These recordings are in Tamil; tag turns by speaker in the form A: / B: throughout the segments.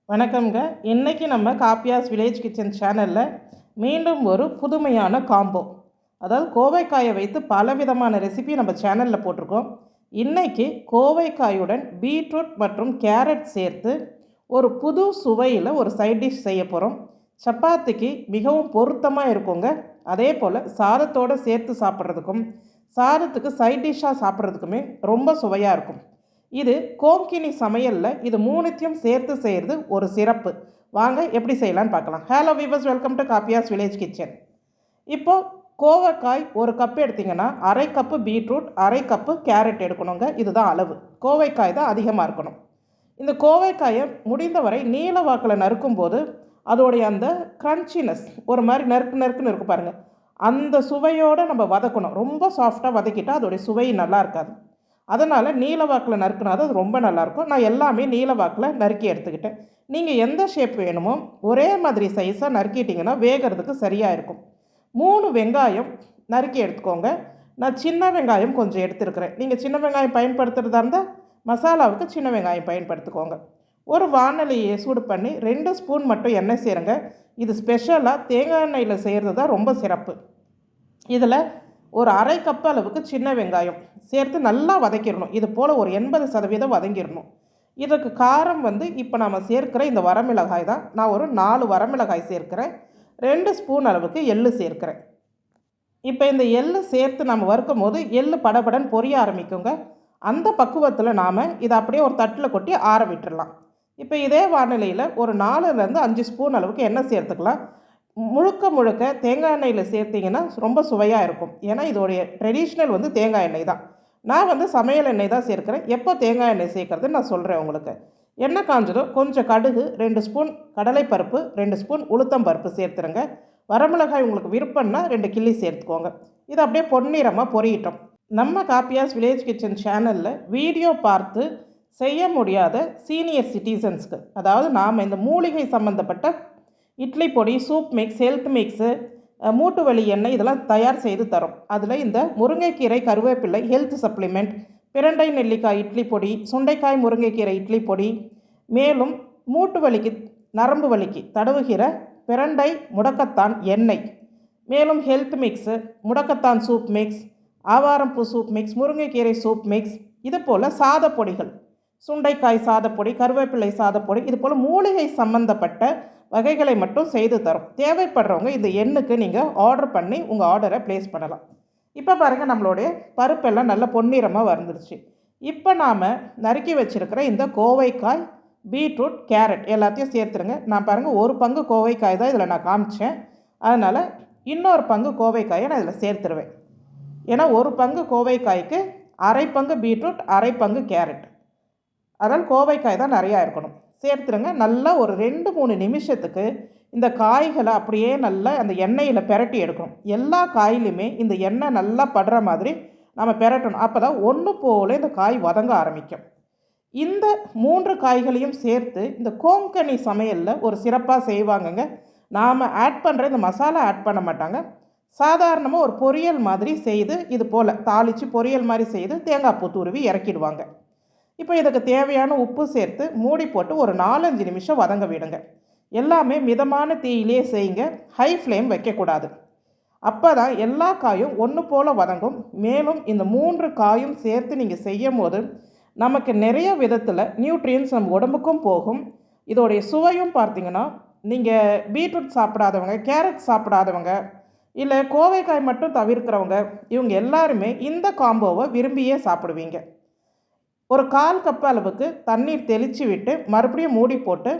A: வணக்கம்ங்க. இன்னைக்கு நம்ம காப்பியாஸ் வில்லேஜ் கிச்சன் சேனலில் மீண்டும் ஒரு புதுமையான காம்போ, அதாவது கோவைக்காயை வைத்து பலவிதமான ரெசிபி நம்ம சேனலில் போட்டிருக்கோம். இன்னைக்கு கோவைக்காயுடன் பீட்ரூட் மற்றும் கேரட் சேர்த்து ஒரு புது சுவையில் ஒரு சைட் டிஷ் செய்ய போகிறோம். சப்பாத்திக்கு மிகவும் பொருத்தமாக இருக்குங்க. அதே போல் சாதத்தோடு சேர்த்து சாப்பிட்றதுக்கும் சாதத்துக்கு சைட் டிஷ்ஷாக சாப்பிட்றதுக்குமே ரொம்ப சுவையாக இருக்கும். இது கோங்கினி சமையலில் இது மூணுத்தையும் சேர்த்து செய்கிறது ஒரு சிறப்பு. வாங்க எப்படி செய்யலான்னு பார்க்கலாம். ஹலோ வீவர்ஸ், வெல்கம் டு காப்பியாஸ் வில்லேஜ் கிச்சன். இப்போது கோவைக்காய் ஒரு கப்பு எடுத்திங்கன்னா அரை கப்பு பீட்ரூட், அரை கப்பு கேரட் எடுக்கணுங்க. இதுதான் அளவு. கோவைக்காய் தான் அதிகமாக இருக்கணும். இந்த கோவைக்காயை முடிந்தவரை நீல வாக்கில் நறுக்கும்போது அதோடைய அந்த க்ரன்ச்சினஸ் ஒரு மாதிரி நறுக்கு நறுக்குன்னு இருக்கும் பாருங்கள், அந்த சுவையோடு நம்ம வதக்கணும். ரொம்ப சாஃப்டாக வதக்கிட்டால் அதோடைய சுவை நல்லா இருக்காது. அதனால் நீல வாக்கில் நறுக்குனா அது ரொம்ப நல்லாயிருக்கும். நான் எல்லாமே நீல வாக்கில் நறுக்கி எடுத்துக்கிட்டேன். நீங்கள் எந்த ஷேப் வேணுமோ ஒரே மாதிரி சைஸாக நறுக்கிட்டிங்கன்னா வேகிறதுக்கு சரியாக இருக்கும். 3 வெங்காயம் நறுக்கி எடுத்துக்கோங்க. நான் சின்ன வெங்காயம் கொஞ்சம் எடுத்துருக்கிறேன். நீங்கள் சின்ன வெங்காயம் பயன்படுத்துகிறதா இருந்தால் மசாலாவுக்கு சின்ன வெங்காயம் பயன்படுத்திக்கோங்க. ஒரு வாணலியை சூடு பண்ணி 2 ஸ்பூன் மட்டும் எண்ணெய் சேருங்க. இது ஸ்பெஷலாக தேங்காய் எண்ணெயில் செய்கிறது தான் ரொம்ப சிறப்பு. இதில் ஒரு அரை கப் அளவுக்கு சின்ன வெங்காயம் சேர்த்து நல்லா வதக்கிடணும். இது போல் ஒரு 80% வதங்கிடணும். இதுக்கு காரம் இப்போ நம்ம சேர்க்கிற இந்த வரமிளகாய் தான். நான் ஒரு 4 வரமிளகாய் சேர்க்கிறேன். 2 ஸ்பூன் அளவுக்கு எள்ளு சேர்க்கிறேன். இப்போ இந்த எள்ளு சேர்த்து நம்ம வறுக்கும் போது எள்ளு படபடன்னு பொரிய ஆரம்பிக்குங்க. அந்த பக்குவத்தில் நாம் இதை அப்படியே ஒரு தட்டில் கொட்டி ஆற விட்டுடலாம். இப்போ இதே வானிலையில் ஒரு 4லேருந்து 5 ஸ்பூன் அளவுக்கு எண்ணெய் சேர்த்துக்கலாம். முழுக்க தேங்காய் எண்ணெயில் சேர்த்திங்கன்னா ரொம்ப சுவையாக இருக்கும். ஏன்னா இதோடைய ட்ரெடிஷ்னல் தேங்காய் எண்ணெய் தான். நான் சமையல் எண்ணெய் தான் சேர்க்குறேன். எப்போ தேங்காய் எண்ணெய் சேர்க்குறதுன்னு நான் சொல்கிறேன் உங்களுக்கு. எண்ணெய் காஞ்சதும் கொஞ்சம் கடுகு, 2 ஸ்பூன் கடலைப்பருப்பு, 2 ஸ்பூன் உளுத்தம் பருப்பு சேர்த்துருங்க. வரமிளகாய் உங்களுக்கு விருப்பம்னா 2 கிள்ளி சேர்த்துக்கோங்க. இது அப்படியே பொன்னிறமாக பொரியட்டும். நம்ம காப்பியாஸ் வில்லேஜ் கிச்சன் சேனலில் வீடியோ பார்த்து செய்ய முடியாத சீனியர் சிட்டிசன்ஸ்க்கு, அதாவது நாம் இந்த மூலிகை சம்மந்தப்பட்ட இட்லி பொடி, சூப் மிக்ஸ், ஹெல்த் மிக்ஸு, மூட்டு வலி எண்ணெய் இதெல்லாம் தயார் செய்து தரும். அதில் இந்த முருங்கைக்கீரை கருவேப்பிள்ளை ஹெல்த் சப்ளிமெண்ட், பிரண்டை நெல்லிக்காய் இட்லி பொடி, சுண்டைக்காய் முருங்கைக்கீரை இட்லி பொடி, மேலும் மூட்டு வலிக்கு நரம்பு வலிக்கு தடவுகிற பிரண்டை முடக்கத்தான் எண்ணெய், மேலும் ஹெல்த் மிக்ஸு, முடக்கத்தான் சூப் மிக்ஸ், ஆவாரம்பூ சூப் மிக்ஸ், முருங்கைக்கீரை சூப் மிக்ஸ், இது போல் சாதப்பொடிகள், சுண்டைக்காய் சாதப்பொடி, கருவேப்பிள்ளை சாதப்பொடி, இது போல் மூலிகை சம்பந்தப்பட்ட வகைகளை மட்டும் செய்து தரும். தேவைப்படுறவங்க இந்த எண்ணுக்கு நீங்கள் ஆர்டர் பண்ணி உங்கள் ஆர்டரை ப்ளேஸ் பண்ணலாம். இப்போ பாருங்கள், நம்மளுடைய பருப்பெல்லாம் நல்ல பொன்னிறமாக வந்துருச்சு. இப்போ நாம் நறுக்கி வச்சுருக்கிற இந்த கோவைக்காய், பீட்ரூட், கேரட் எல்லாத்தையும் சேர்த்துருங்க. நான் பாருங்கள், ஒரு பங்கு கோவைக்காய் தான் இதில் நான் காமிச்சேன். அதனால் இன்னொரு பங்கு கோவைக்காயை நான் இதில் சேர்த்துருவேன். ஏன்னா ஒரு பங்கு கோவைக்காய்க்கு அரை பங்கு பீட்ரூட், அரை பங்கு கேரட். அதனால் கோவைக்காய் தான் நிறையா இருக்கணும். சேர்த்துருங்க. நல்லா ஒரு 2-3 நிமிஷத்துக்கு இந்த காய்களை அப்படியே நல்லா அந்த எண்ணெயில் பெரட்டி எடுக்கணும். எல்லா காயிலுமே இந்த எண்ணெய் நல்லா படுற மாதிரி நம்ம பெரட்டணும். அப்போ தான் ஒன்று போல் இந்த காய் வதங்க ஆரம்பிக்கும். இந்த 3 காய்களையும் சேர்த்து இந்த கோங்கனி சமையலில் ஒரு சிறப்பாக செய்வாங்கங்க. நாம் ஆட் பண்ணுற இந்த மசாலா ஆட் பண்ண மாட்டாங்க. சாதாரணமாக ஒரு பொரியல் மாதிரி செய்து இது போல் தாளித்து பொரியல் மாதிரி செய்து தேங்காய் பூ துருவி இறக்கிடுவாங்க. இப்போ இதுக்கு தேவையான உப்பு சேர்த்து மூடி போட்டு ஒரு 4-5 நிமிஷம் வதங்க விடுங்க. எல்லாமே மிதமான தீயிலே செய்யுங்க. ஹை ஃப்ளேம் வைக்கக்கூடாது. அப்போ தான் எல்லா காயும் ஒன்று போல் வதங்கும். மேலும் இந்த 3 காயும் சேர்த்து நீங்கள் செய்யும் போது நமக்கு நிறைய விதத்தில் நியூட்ரியன்ஸ் நம்ம உடம்புக்கும் போகும். இதோடைய சுவையும் பார்த்திங்கன்னா, நீங்கள் பீட்ரூட் சாப்பிடாதவங்க, கேரட் சாப்பிடாதவங்க, இல்லை கோவைக்காய் மட்டும் தவிர்க்கிறவங்க, இவங்க எல்லாருமே இந்த காம்போவை விரும்பியே சாப்பிடுவீங்க. ஒரு 1/4 கப் அளவுக்கு தண்ணீர் தெளித்து விட்டு மறுபடியும் மூடி போட்டு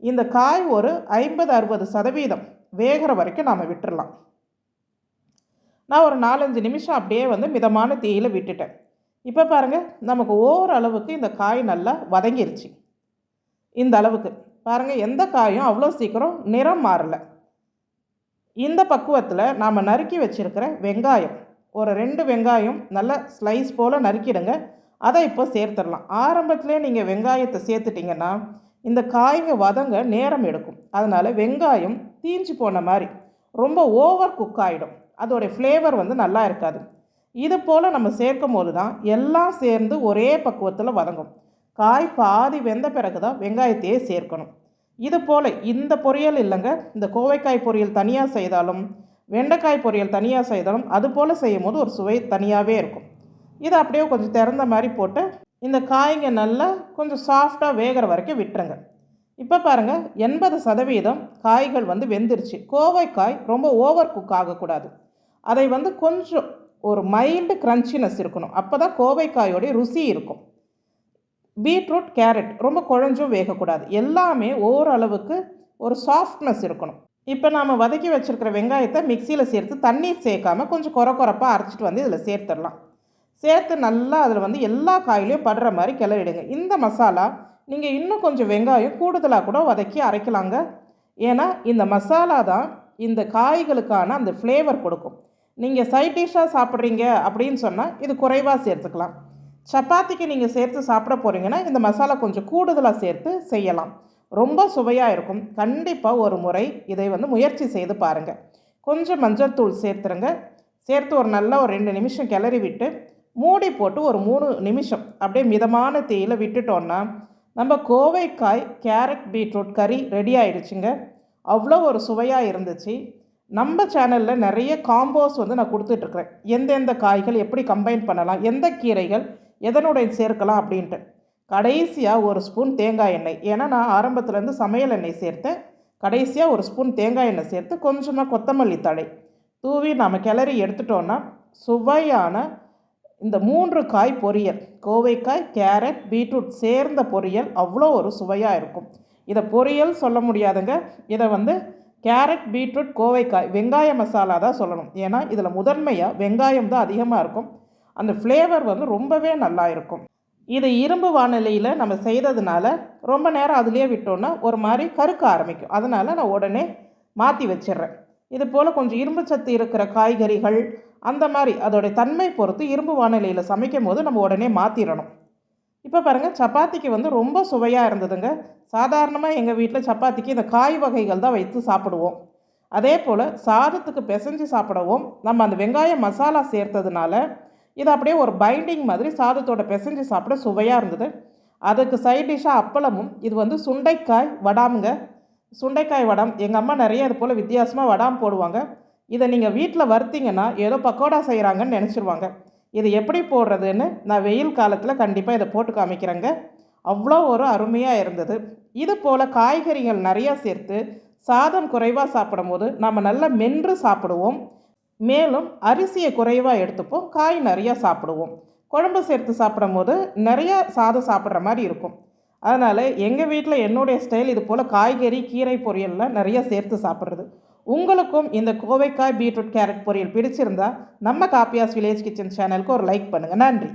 A: இந்த காய் ஒரு 50-60% வேகிற வரைக்கும் நாம் விட்டுடலாம். நான் ஒரு 4-5 நிமிஷம் அப்படியே மிதமான தீயில் விட்டுட்டேன். இப்போ பாருங்கள், நமக்கு ஓரளவுக்கு இந்த காய் நல்லா வதங்கிருச்சு. இந்த அளவுக்கு பாருங்கள், எந்த காயும் அவ்வளோ சீக்கிரம் நிறம் மாறலை. இந்த பக்குவத்தில் நாம் நறுக்கி வச்சுருக்கிற வெங்காயம், ஒரு 2 வெங்காயம் நல்லா ஸ்லைஸ் போல் நறுக்கிடுங்க. அதை இப்போ சேர்த்துடலாம். ஆரம்பத்திலே நீங்கள் வெங்காயத்தை சேர்த்துட்டிங்கன்னா இந்த காய்ங்க வதங்க நேரம் எடுக்கும். அதனால் வெங்காயம் தீஞ்சு போன மாதிரி ரொம்ப ஓவர் குக் ஆகிடும். அதோடைய ஃப்ளேவர் நல்லா இருக்காது. இது போல் நம்ம சேர்க்கும் போது தான் எல்லாம் சேர்ந்து ஒரே பக்குவத்தில் வதங்கும். காய் பாதி வெந்த பிறகு தான் வெங்காயத்தையே சேர்க்கணும். இது போல் இந்த பொரியல் இல்லைங்க, இந்த கோவைக்காய் பொரியல் தனியாக செய்தாலும் வெண்டைக்காய் பொரியல் தனியாக செய்தாலும் அது போல் செய்யும் போது ஒரு சுவை தனியாகவே இருக்கும். இதை அப்படியே கொஞ்சம் திறந்த மாதிரி போட்டு இந்த காய்ங்க நல்லா கொஞ்சம் சாஃப்டாக வேகிற வரைக்கும் விட்டுருங்க. இப்போ பாருங்கள், 80% காய்கள் வெந்துருச்சு. கோவைக்காய் ரொம்ப ஓவர் குக் ஆகக்கூடாது. அதை கொஞ்சம் ஒரு மைல்டு க்ரன்ச்சினஸ் இருக்கணும். அப்போ தான் கோவைக்காயோடைய ருசி இருக்கும். பீட்ரூட், கேரட் ரொம்ப குழஞ்சும் வேகக்கூடாது. எல்லாமே ஓரளவுக்கு ஒரு சாஃப்ட்னஸ் இருக்கணும். இப்போ நாம் வதக்கி வச்சுருக்கிற வெங்காயத்தை மிக்சியில் சேர்த்து தண்ணீர் சேர்க்காமல் கொஞ்சம் கொரப்பாக அரைச்சிட்டு இதில் சேர்த்துடலாம். சேர்த்து நல்லா அதில் எல்லா காயிலையும் படுற மாதிரி கிளறிடுங்க. இந்த மசாலா நீங்கள் இன்னும் கொஞ்சம் வெங்காயம் கூடுதலாக கூட வதக்கி அரைக்கலாங்க. ஏன்னா இந்த மசாலா தான் இந்த காய்களுக்கான அந்த ஃப்ளேவர் கொடுக்கும். நீங்கள் சைட் டிஷ்ஷாக சாப்பிட்றீங்க அப்படின்னு சொன்னால் இது குறைவாக சேர்த்துக்கலாம். சப்பாத்திக்கு நீங்கள் சேர்த்து சாப்பிட போகிறீங்கன்னா இந்த மசாலா கொஞ்சம் கூடுதலாக சேர்த்து செய்யலாம். ரொம்ப சுவையாக இருக்கும். கண்டிப்பாக ஒரு முறை இதை முயற்சி செய்து பாருங்கள். கொஞ்சம் மஞ்சள் தூள் சேர்த்துருங்க. சேர்த்து ஒரு 2 நிமிஷம் கிளறி விட்டு மூடி போட்டு ஒரு 3 நிமிஷம் அப்படியே மிதமான தீயில் விட்டுட்டோன்னா நம்ம கோவைக்காய் கேரட் பீட்ரூட் கறி ரெடி ஆகிடுச்சுங்க. அவ்வளோ ஒரு சுவையாக இருந்துச்சு. நம்ம சேனலில் நிறைய காம்போஸ் நான் கொடுத்துட்ருக்குறேன். எந்தெந்த காய்கள் எப்படி கம்பைன் பண்ணலாம், எந்த கீரைகள் எதனுடைய சேர்க்கலாம் அப்படின்ட்டு. கடைசியாக ஒரு ஸ்பூன் தேங்காய் எண்ணெய், ஏன்னா நான் ஆரம்பத்துலேருந்து சமையல் எண்ணெய் சேர்த்தேன். கடைசியாக ஒரு ஸ்பூன் தேங்காய் எண்ணெய் சேர்த்து கொஞ்சமாக கொத்தமல்லி தழை தூவி நாம் கிளறி எடுத்துட்டோன்னா சுவையான இந்த 3 காய் பொரியல், கோவைக்காய் கேரட் பீட்ரூட் சேர்ந்த பொரியல் அவ்வளோ ஒரு சுவையாக இருக்கும். இதை பொரியல் சொல்ல முடியாதுங்க. இதை கேரட் பீட்ரூட் கோவைக்காய் வெங்காய மசாலா தான் சொல்லணும். ஏன்னா இதில் முதன்மையாக வெங்காயம் தான் அதிகமாக இருக்கும். அந்த ஃப்ளேவர் ரொம்பவே நல்லா இருக்கும். இது இரும்பு வானிலையில் நம்ம செய்கிறதுனால ரொம்ப நேரம் அதிலே விட்டோன்னா ஒரு மாதிரி கருக்க ஆரம்பிக்கும். அதனால் நான் உடனே மாற்றி வச்சிடுறேன். இது போல் கொஞ்சம் இரும்பு சத்து இருக்கிற காய்கறிகள் அந்த மாதிரி அதோடைய தன்மை பொறுத்து இரும்பு வானிலையில் சமைக்கும் போது நம்ம உடனே மாற்றிடணும். இப்போ பாருங்கள், சப்பாத்திக்கு ரொம்ப சுவையாக இருந்ததுங்க. சாதாரணமாக எங்கள் வீட்டில் சப்பாத்திக்கு இந்த காய் வகைகள் தான் வைத்து சாப்பிடுவோம். அதே போல் சாதத்துக்கு பிசைஞ்சு சாப்பிடவும் நம்ம அந்த வெங்காய மசாலா சேர்த்ததுனால இது அப்படியே ஒரு பைண்டிங் மாதிரி சாதத்தோட பிசைஞ்சு சாப்பிட சுவையாக இருந்தது. அதுக்கு சைட் டிஷ்ஷாக அப்பளமும். இது சுண்டைக்காய் வடாமுங்க. சுண்டைக்காய் வடம் எங்கள் அம்மா நிறைய இது போல் வித்தியாசமாக வடாம் போடுவாங்க. இதை நீங்கள் வீட்டில் வறுத்தீங்கன்னா ஏதோ பக்கோடா செய்கிறாங்கன்னு நினச்சிருவாங்க. இது எப்படி போடுறதுன்னு நான் வெயில் காலத்தில் கண்டிப்பாக இதை போட்டு காமிக்கிறேங்க. அவ்வளோ ஒரு அருமையாக இருந்தது. இது போல் காய்கறிகள் நிறையா சேர்த்து சாதம் குறைவாக சாப்பிடும் போது நம்ம நல்லா மென்று சாப்பிடுவோம். மேலும் அரிசியை குறைவாக எடுத்துப்போம், காய் நிறையா சாப்பிடுவோம். குழம்பு சேர்த்து சாப்பிடும் போது நிறையா சாதம் சாப்பிட்ற மாதிரி இருக்கும். அதனால் எங்கள் வீட்டில் என்னுடைய ஸ்டைல் இது போல் காய்கறி கீரை பொரியல்லாம் நிறையா சேர்த்து சாப்பிட்றது. உங்களுக்கும் இந்த கோவைக்காய் பீட்ரூட் கேரட் பொரியல் பிடிச்சிருந்தா நம்ம காப்பியாஸ் வில்லேஜ் கிச்சன் சேனலுக்கு ஒரு லைக் பண்ணுங்கள். நன்றி.